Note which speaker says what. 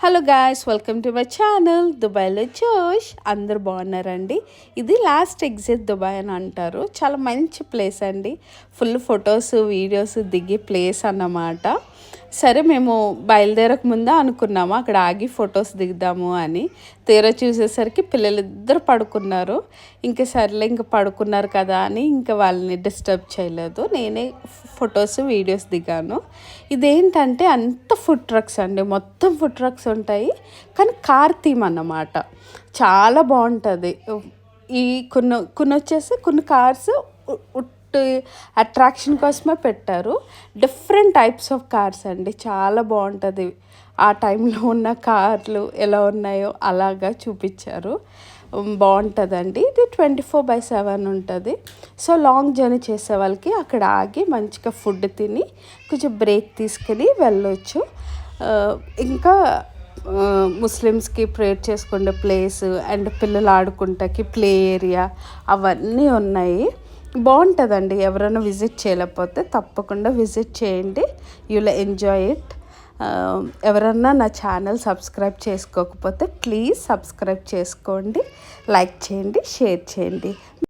Speaker 1: Hello guys, welcome to my channel దుబాయ్లో జోష్. అందరు బాగున్నారండి. ఇది లాస్ట్ ఎగ్జిట్ దుబాయ్ అని అంటారు. చాలా మంచి ప్లేస్ అండి. ఫుల్ ఫొటోస్ వీడియోస్ దిగే ప్లేస్ అన్నమాట. సరే, మేము బయలుదేరక ముందే అనుకున్నాము అక్కడ ఆగి ఫొటోస్ దిగుదాము అని. తీరా చూసేసరికి పిల్లలిద్దరు పడుకున్నారు. ఇంకా సర్లే, ఇంకా పడుకున్నారు కదా అని ఇంకా వాళ్ళని డిస్టర్బ్ చేయలేదు. నేనే ఫొటోస్ వీడియోస్ దిగాను. ఇదేంటంటే అంత ఫుడ్ ట్రక్స్ అండి, మొత్తం ఫుడ్ ట్రక్స్ ఉంటాయి. కానీ కార్ థీమ్ అన్నమాట. చాలా బాగుంటుంది. ఈ కొన్ని వచ్చేసి కొన్ని కార్స్ అట్రాక్షన్ కోసమే పెట్టారు. డిఫరెంట్ టైప్స్ ఆఫ్ కార్స్ అండి, చాలా బాగుంటుంది. ఆ టైంలో ఉన్న కార్లు ఎలా ఉన్నాయో అలాగా చూపించారు. బాగుంటుందండి. ఇది 24/7 ఉంటుంది. సో లాంగ్ జర్నీ చేసే వాళ్ళకి అక్కడ ఆగి మంచిగా ఫుడ్ తిని కొంచెం బ్రేక్ తీసుకుని వెళ్ళొచ్చు. ఇంకా ముస్లిమ్స్కి ప్రేయర్ చేసుకునే ప్లేస్ అండ్ పిల్లలు ఆడుకుంటాకి ప్లే ఏరియా అవన్నీ ఉన్నాయి. బాగుంటుందండి. ఎవరైనా విజిట్ చేయలేకపోతే తప్పకుండా విజిట్ చేయండి. You will enjoy it. ఎవరన్నా నా ఛానల్ సబ్స్క్రైబ్ చేసుకోకపోతే ప్లీజ్ సబ్స్క్రైబ్ చేసుకోండి, లైక్ చేయండి, షేర్ చేయండి.